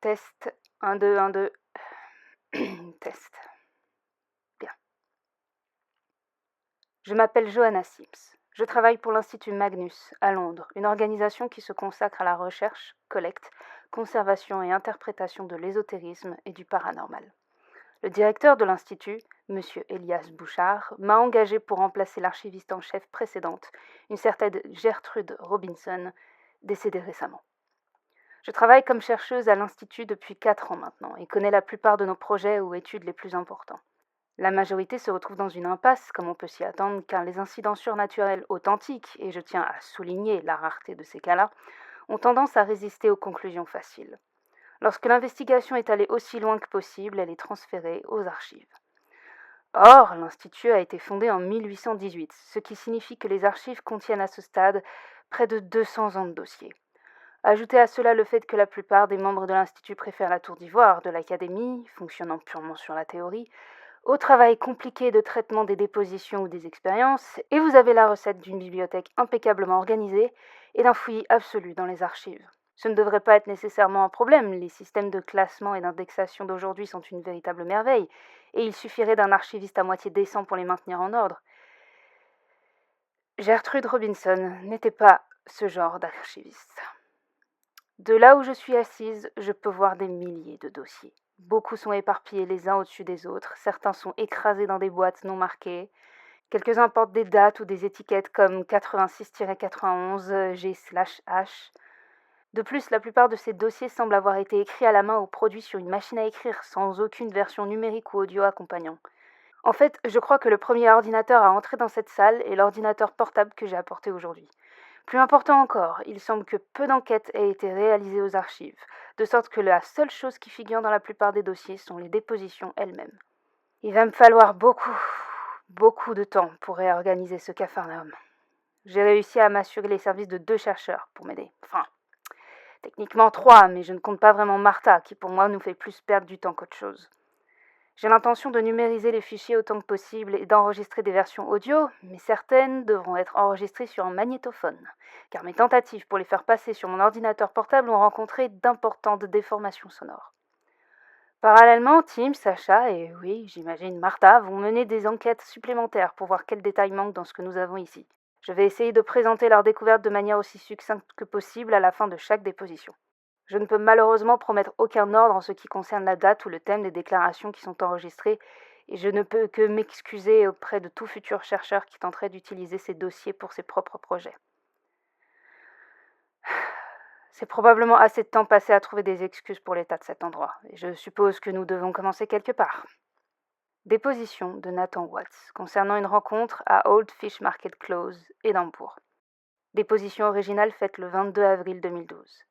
Test, 1, 2, 1, 2. Test. Bien. Je m'appelle Johanna Sims. Je travaille pour l'Institut Magnus, à Londres, une organisation qui se consacre à la recherche, collecte, conservation et interprétation de l'ésotérisme et du paranormal. Le directeur de l'Institut, M. Elias Bouchard, m'a engagé pour remplacer l'archiviste en chef précédente, une certaine Gertrude Robinson, décédée récemment. Je travaille comme chercheuse à l'Institut depuis 4 ans maintenant et connais la plupart de nos projets ou études les plus importants. La majorité se retrouve dans une impasse, comme on peut s'y attendre, car les incidents surnaturels authentiques, et je tiens à souligner la rareté de ces cas-là, ont tendance à résister aux conclusions faciles. Lorsque l'investigation est allée aussi loin que possible, elle est transférée aux archives. Or, l'Institut a été fondé en 1818, ce qui signifie que les archives contiennent à ce stade près de 200 ans de dossiers. Ajoutez à cela le fait que la plupart des membres de l'Institut préfèrent la tour d'ivoire de l'Académie, fonctionnant purement sur la théorie, au travail compliqué de traitement des dépositions ou des expériences, et vous avez la recette d'une bibliothèque impeccablement organisée et d'un fouillis absolu dans les archives. Ce ne devrait pas être nécessairement un problème, les systèmes de classement et d'indexation d'aujourd'hui sont une véritable merveille, et il suffirait d'un archiviste à moitié décent pour les maintenir en ordre. Gertrude Robinson n'était pas ce genre d'archiviste. De là où je suis assise, je peux voir des milliers de dossiers. Beaucoup sont éparpillés les uns au-dessus des autres, certains sont écrasés dans des boîtes non marquées, quelques-uns portent des dates ou des étiquettes comme 86-91 G/H. De plus, la plupart de ces dossiers semblent avoir été écrits à la main ou produits sur une machine à écrire sans aucune version numérique ou audio accompagnant. En fait, je crois que le premier ordinateur à entrer dans cette salle est l'ordinateur portable que j'ai apporté aujourd'hui. Plus important encore, il semble que peu d'enquêtes aient été réalisées aux archives, de sorte que la seule chose qui figure dans la plupart des dossiers sont les dépositions elles-mêmes. Il va me falloir beaucoup de temps pour réorganiser ce capharnaüm. J'ai réussi à m'assurer les services de 2 chercheurs pour m'aider. Enfin, techniquement 3, mais je ne compte pas vraiment Martha, qui pour moi nous fait plus perdre du temps qu'autre chose. J'ai l'intention de numériser les fichiers autant que possible et d'enregistrer des versions audio, mais certaines devront être enregistrées sur un magnétophone, car mes tentatives pour les faire passer sur mon ordinateur portable ont rencontré d'importantes déformations sonores. Parallèlement, Tim, Sacha et, oui, j'imagine, Martha vont mener des enquêtes supplémentaires pour voir quels détails manquent dans ce que nous avons ici. Je vais essayer de présenter leurs découvertes de manière aussi succincte que possible à la fin de chaque déposition. Je ne peux malheureusement promettre aucun ordre en ce qui concerne la date ou le thème des déclarations qui sont enregistrées, et je ne peux que m'excuser auprès de tout futur chercheur qui tenterait d'utiliser ces dossiers pour ses propres projets. C'est probablement assez de temps passé à trouver des excuses pour l'état de cet endroit, et je suppose que nous devons commencer quelque part. Déposition de Nathan Watts concernant une rencontre à Old Fish Market Close, Édimbourg. Déposition originale faite le 22 avril 2012.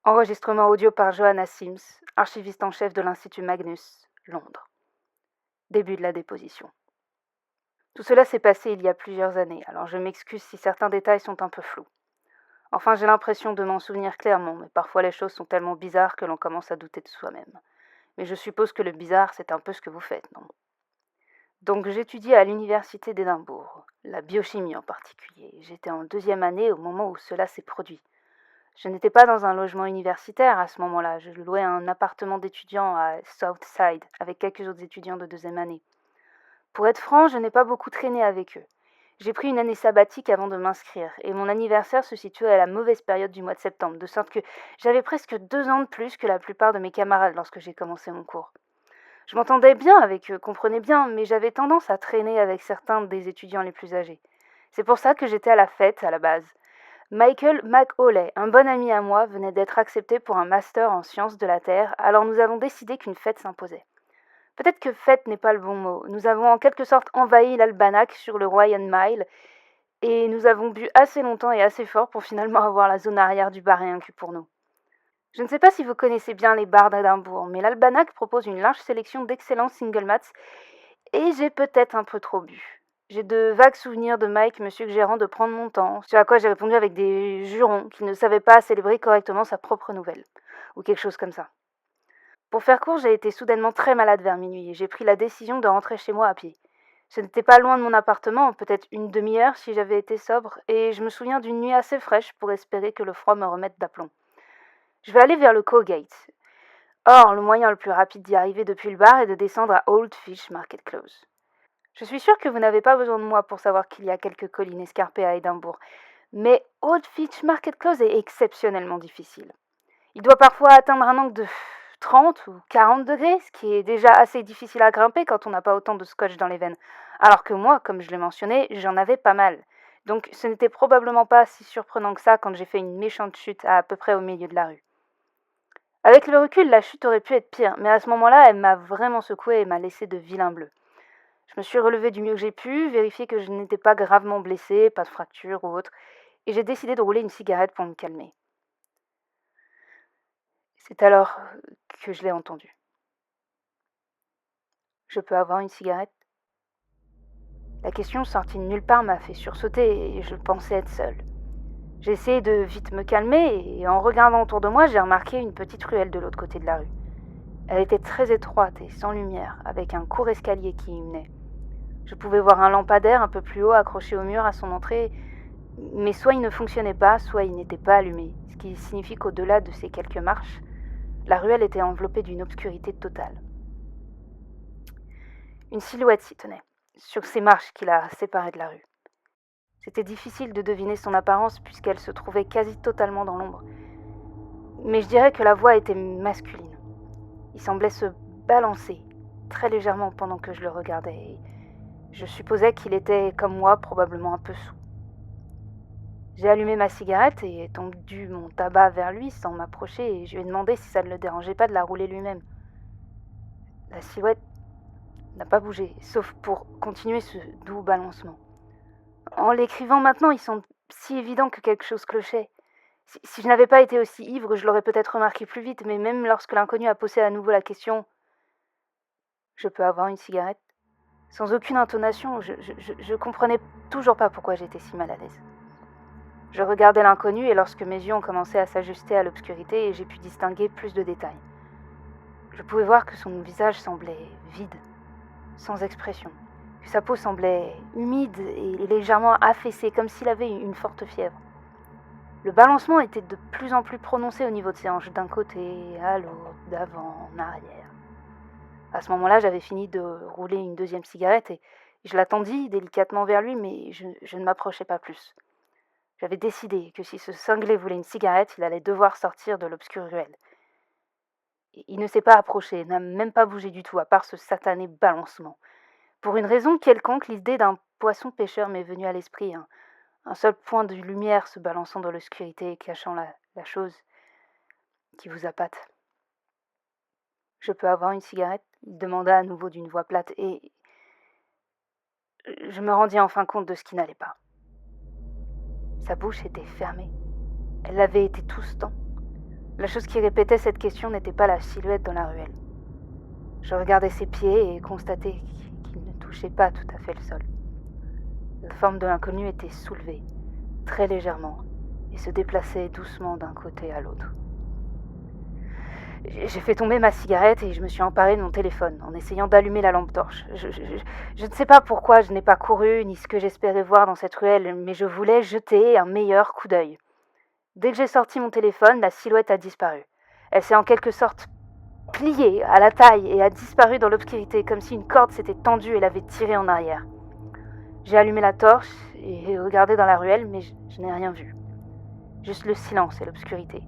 Enregistrement audio par Johanna Sims, archiviste en chef de l'Institut Magnus, Londres. Début de la déposition. Tout cela s'est passé il y a plusieurs années, alors je m'excuse si certains détails sont un peu flous. Enfin, j'ai l'impression de m'en souvenir clairement, mais parfois les choses sont tellement bizarres que l'on commence à douter de soi-même. Mais je suppose que le bizarre, c'est un peu ce que vous faites, non? Donc j'étudiais à l'université d'Édimbourg, la biochimie en particulier. J'étais en 2e année au moment où cela s'est produit. Je n'étais pas dans un logement universitaire à ce moment-là, je louais un appartement d'étudiants à Southside avec quelques autres étudiants de 2e année. Pour être franc, je n'ai pas beaucoup traîné avec eux. J'ai pris une année sabbatique avant de m'inscrire, et mon anniversaire se situait à la mauvaise période du mois de septembre, de sorte que j'avais presque 2 ans de plus que la plupart de mes camarades lorsque j'ai commencé mon cours. Je m'entendais bien avec eux, comprenez bien, mais j'avais tendance à traîner avec certains des étudiants les plus âgés. C'est pour ça que j'étais à la fête à la base. Michael McAuley, un bon ami à moi, venait d'être accepté pour un master en sciences de la Terre, alors nous avons décidé qu'une fête s'imposait. Peut-être que fête n'est pas le bon mot. Nous avons en quelque sorte envahi l'Albanach sur le Royan Mile, et nous avons bu assez longtemps et assez fort pour finalement avoir la zone arrière du bar inclus pour nous. Je ne sais pas si vous connaissez bien les bars d'Édimbourg, mais l'Albanach propose une large sélection d'excellents single malts, et j'ai peut-être un peu trop bu. J'ai de vagues souvenirs de Mike me suggérant de prendre mon temps, ce à quoi j'ai répondu avec des jurons qu'il ne savait pas célébrer correctement sa propre nouvelle, ou quelque chose comme ça. Pour faire court, j'ai été soudainement très malade vers minuit et j'ai pris la décision de rentrer chez moi à pied. Ce n'était pas loin de mon appartement, peut-être une demi-heure si j'avais été sobre, et je me souviens d'une nuit assez fraîche pour espérer que le froid me remette d'aplomb. Je vais aller vers le Cowgate. Or, le moyen le plus rapide d'y arriver depuis le bar est de descendre à Old Fish Market Close. Je suis sûre que vous n'avez pas besoin de moi pour savoir qu'il y a quelques collines escarpées à Édimbourg, mais Old Fish Market Close est exceptionnellement difficile. Il doit parfois atteindre un angle de 30 ou 40 degrés, ce qui est déjà assez difficile à grimper quand on n'a pas autant de scotch dans les veines. Alors que moi, comme je l'ai mentionné, j'en avais pas mal. Donc ce n'était probablement pas si surprenant que ça quand j'ai fait une méchante chute à peu près au milieu de la rue. Avec le recul, la chute aurait pu être pire, mais à ce moment-là, elle m'a vraiment secouée et m'a laissé de vilains bleus. Je me suis relevée du mieux que j'ai pu, vérifié que je n'étais pas gravement blessée, pas de fracture ou autre, et j'ai décidé de rouler une cigarette pour me calmer. C'est alors que je l'ai entendu. Je peux avoir une cigarette? La question sortie de nulle part m'a fait sursauter et je pensais être seule. J'ai essayé de vite me calmer et en regardant autour de moi, j'ai remarqué une petite ruelle de l'autre côté de la rue. Elle était très étroite et sans lumière, avec un court escalier qui y menait. Je pouvais voir un lampadaire un peu plus haut accroché au mur à son entrée, mais soit il ne fonctionnait pas, soit il n'était pas allumé, ce qui signifie qu'au-delà de ces quelques marches, la ruelle était enveloppée d'une obscurité totale. Une silhouette s'y tenait, sur ces marches qui la séparaient de la rue. C'était difficile de deviner son apparence puisqu'elle se trouvait quasi totalement dans l'ombre. Mais je dirais que la voix était masculine. Il semblait se balancer très légèrement pendant que je le regardais et je supposais qu'il était, comme moi, probablement un peu saoul. J'ai allumé ma cigarette et étendu mon tabac vers lui sans m'approcher et je lui ai demandé si ça ne le dérangeait pas de la rouler lui-même. La silhouette n'a pas bougé, sauf pour continuer ce doux balancement. En l'écrivant maintenant, il semble si évident que quelque chose clochait. Si je n'avais pas été aussi ivre, je l'aurais peut-être remarqué plus vite, mais même lorsque l'inconnu a posé à nouveau la question « Je peux avoir une cigarette ?» Sans aucune intonation, je comprenais toujours pas pourquoi j'étais si mal à l'aise. Je regardais l'inconnu et lorsque mes yeux ont commencé à s'ajuster à l'obscurité, j'ai pu distinguer plus de détails. Je pouvais voir que son visage semblait vide, sans expression, que sa peau semblait humide et légèrement affaissée, comme s'il avait une forte fièvre. Le balancement était de plus en plus prononcé au niveau de ses hanches, d'un côté à l'autre, d'avant, en arrière. À ce moment-là, j'avais fini de rouler une deuxième cigarette et je la tendis délicatement vers lui, mais je ne m'approchais pas plus. J'avais décidé que si ce cinglé voulait une cigarette, il allait devoir sortir de l'obscure ruelle. Il ne s'est pas approché, n'a même pas bougé du tout, à part ce satané balancement. Pour une raison quelconque, l'idée d'un poisson pêcheur m'est venue à l'esprit, un seul point de lumière se balançant dans l'obscurité et cachant la chose qui vous appâte. Je peux avoir une cigarette? Il demanda à nouveau d'une voix plate, et je me rendis enfin compte de ce qui n'allait pas. Sa bouche était fermée. Elle l'avait été tout ce temps. La chose qui répétait cette question n'était pas la silhouette dans la ruelle. Je regardais ses pieds et constatais qu'il ne touchait pas tout à fait le sol. La forme de l'inconnu était soulevée, très légèrement, et se déplaçait doucement d'un côté à l'autre. J'ai fait tomber ma cigarette et je me suis emparée de mon téléphone en essayant d'allumer la lampe torche. Je ne sais pas pourquoi je n'ai pas couru ni ce que j'espérais voir dans cette ruelle, mais je voulais jeter un meilleur coup d'œil. Dès que j'ai sorti mon téléphone, la silhouette a disparu. Elle s'est en quelque sorte pliée à la taille et a disparu dans l'obscurité, comme si une corde s'était tendue et l'avait tirée en arrière. J'ai allumé la torche et regardé dans la ruelle, mais je n'ai rien vu. Juste le silence et l'obscurité.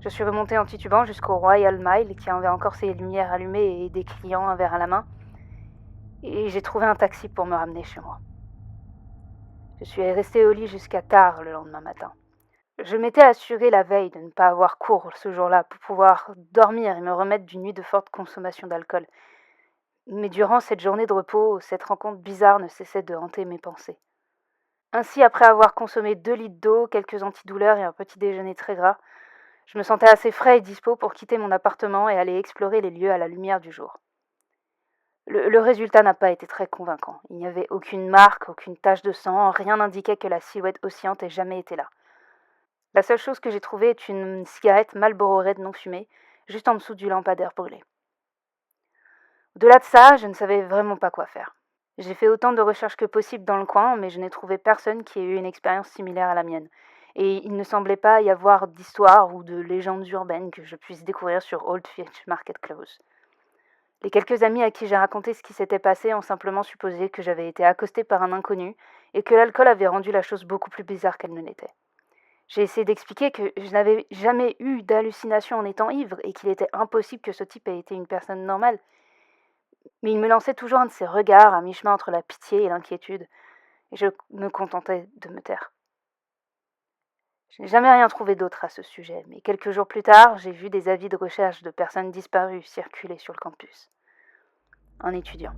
Je suis remontée en titubant jusqu'au Royal Mile, qui avait encore ses lumières allumées et des clients, un verre à la main, et j'ai trouvé un taxi pour me ramener chez moi. Je suis restée au lit jusqu'à tard le lendemain matin. Je m'étais assurée la veille de ne pas avoir cours ce jour-là pour pouvoir dormir et me remettre d'une nuit de forte consommation d'alcool. Mais durant cette journée de repos, cette rencontre bizarre ne cessait de hanter mes pensées. Ainsi, après avoir consommé 2 litres d'eau, quelques antidouleurs et un petit déjeuner très gras, je me sentais assez frais et dispo pour quitter mon appartement et aller explorer les lieux à la lumière du jour. Le résultat n'a pas été très convaincant. Il n'y avait aucune marque, aucune tache de sang, rien n'indiquait que la silhouette oscillante ait jamais été là. La seule chose que j'ai trouvée est une cigarette Marlboro Red non fumée, juste en dessous du lampadaire brûlé. Au-delà de ça, je ne savais vraiment pas quoi faire. J'ai fait autant de recherches que possible dans le coin, mais je n'ai trouvé personne qui ait eu une expérience similaire à la mienne. et il ne semblait pas y avoir d'histoire ou de légendes urbaines que je puisse découvrir sur Old Fish Market Close. Les quelques amis à qui j'ai raconté ce qui s'était passé ont simplement supposé que j'avais été accostée par un inconnu et que l'alcool avait rendu la chose beaucoup plus bizarre qu'elle ne l'était. J'ai essayé d'expliquer que je n'avais jamais eu d'hallucination en étant ivre et qu'il était impossible que ce type ait été une personne normale. Mais il me lançait toujours un de ses regards à mi-chemin entre la pitié et l'inquiétude, et je me contentais de me taire. Je n'ai jamais rien trouvé d'autre à ce sujet, mais quelques jours plus tard, j'ai vu des avis de recherche de personnes disparues circuler sur le campus. Un étudiant.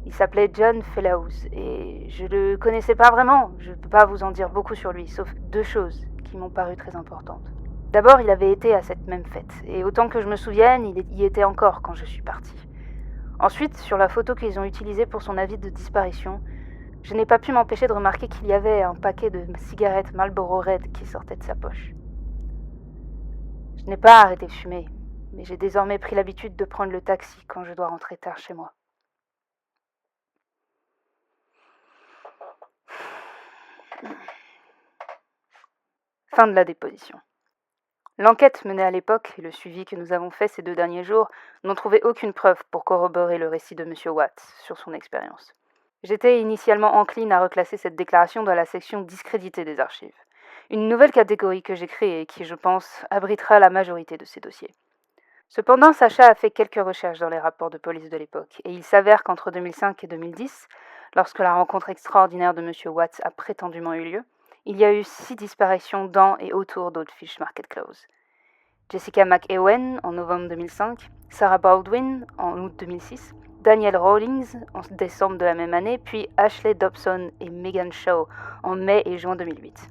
Il s'appelait John Fellows, et je le connaissais pas vraiment. Je ne peux pas vous en dire beaucoup sur lui, sauf deux choses qui m'ont paru très importantes. D'abord, il avait été à cette même fête, et autant que je me souvienne, il y était encore quand je suis partie. Ensuite, sur la photo qu'ils ont utilisée pour son avis de disparition, je n'ai pas pu m'empêcher de remarquer qu'il y avait un paquet de cigarettes Marlboro Red qui sortait de sa poche. Je n'ai pas arrêté de fumer, mais j'ai désormais pris l'habitude de prendre le taxi quand je dois rentrer tard chez moi. Fin de la déposition. L'enquête menée à l'époque et le suivi que nous avons fait ces 2 derniers jours n'ont trouvé aucune preuve pour corroborer le récit de M. Watts sur son expérience. J'étais initialement encline à reclasser cette déclaration dans la section discréditée des archives, une nouvelle catégorie que j'ai créée et qui, je pense, abritera la majorité de ces dossiers. Cependant, Sacha a fait quelques recherches dans les rapports de police de l'époque, et il s'avère qu'entre 2005 et 2010, lorsque la rencontre extraordinaire de M. Watts a prétendument eu lieu, il y a eu 6 disparitions dans et autour d'Old Fish Market Close. Jessica McEwen en novembre 2005, Sarah Baldwin en août 2006, Daniel Rawlings en décembre de la même année, puis Ashley Dobson et Megan Shaw en mai et juin 2008.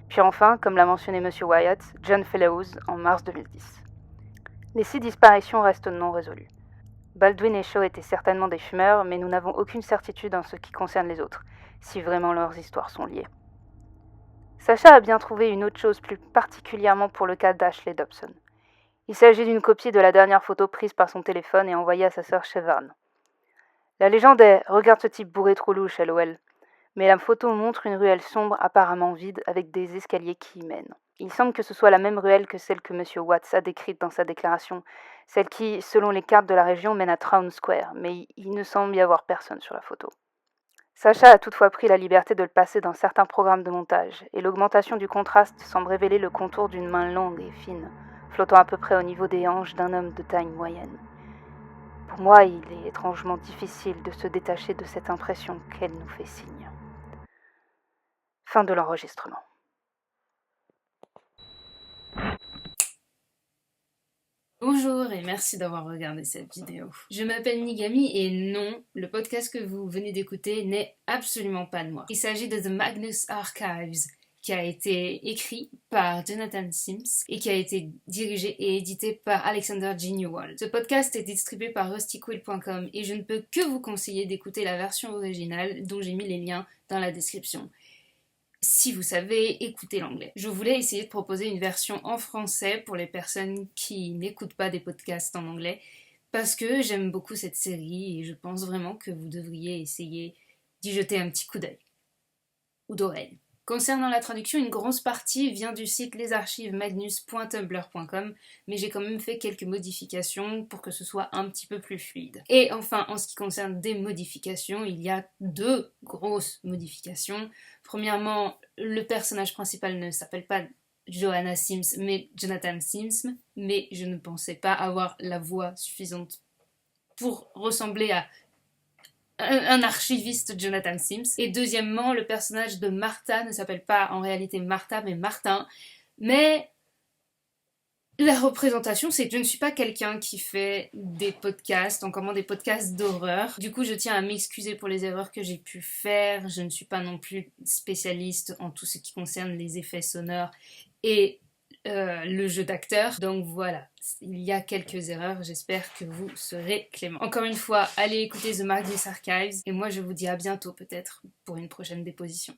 Puis enfin, comme l'a mentionné M. Wyatt, John Fellows en mars 2010. Les 6 disparitions restent non résolues. Baldwin et Shaw étaient certainement des fumeurs, mais nous n'avons aucune certitude en ce qui concerne les autres, si vraiment leurs histoires sont liées. Sacha a bien trouvé une autre chose plus particulièrement pour le cas d'Ashley Dobson. Il s'agit d'une copie de la dernière photo prise par son téléphone et envoyée à sa sœur Siobhan. La légende est « Regarde ce type bourré trop louche, LOL ». Mais la photo montre une ruelle sombre apparemment vide avec des escaliers qui y mènent. Il semble que ce soit la même ruelle que celle que M. Watts a décrite dans sa déclaration, celle qui, selon les cartes de la région, mène à Town Square, mais il ne semble y avoir personne sur la photo. Sacha a toutefois pris la liberté de le passer dans certains programmes de montage, et l'augmentation du contraste semble révéler le contour d'une main longue et fine, flottant à peu près au niveau des hanches d'un homme de taille moyenne. Pour moi, il est étrangement difficile de se détacher de cette impression qu'elle nous fait signe. Fin de l'enregistrement. Bonjour et merci d'avoir regardé cette vidéo. Je m'appelle Nigami et non, le podcast que vous venez d'écouter n'est absolument pas de moi. Il s'agit de The Magnus Archives, qui a été écrit par Jonathan Sims et qui a été dirigé et édité par Alexander G. Newell. Ce podcast est distribué par rustyquill.com et je ne peux que vous conseiller d'écouter la version originale dont j'ai mis les liens dans la description. Si vous savez écouter l'anglais. Je voulais essayer de proposer une version en français pour les personnes qui n'écoutent pas des podcasts en anglais parce que j'aime beaucoup cette série et je pense vraiment que vous devriez essayer d'y jeter un petit coup d'œil ou d'oreille. Concernant la traduction, une grosse partie vient du site lesarchivesmagnus.tumblr.com, mais j'ai quand même fait quelques modifications pour que ce soit un petit peu plus fluide. Et enfin, en ce qui concerne des modifications, il y a 2 grosses modifications. Premièrement, le personnage principal ne s'appelle pas Joanna Sims, mais Jonathan Sims, mais je ne pensais pas avoir la voix suffisante pour ressembler à un archiviste Jonathan Sims. Et deuxièmement, le personnage de Martha ne s'appelle pas en réalité Martha, mais Martin. Mais la représentation, c'est que je ne suis pas quelqu'un qui fait des podcasts, encore moins des podcasts d'horreur. Du coup, je tiens à m'excuser pour les erreurs que j'ai pu faire. Je ne suis pas non plus spécialiste en tout ce qui concerne les effets sonores et le jeu d'acteur. Donc voilà, il y a quelques erreurs, j'espère que vous serez clément. Encore une fois, allez écouter The Magnus Archives et moi je vous dis à bientôt peut-être pour une prochaine déposition.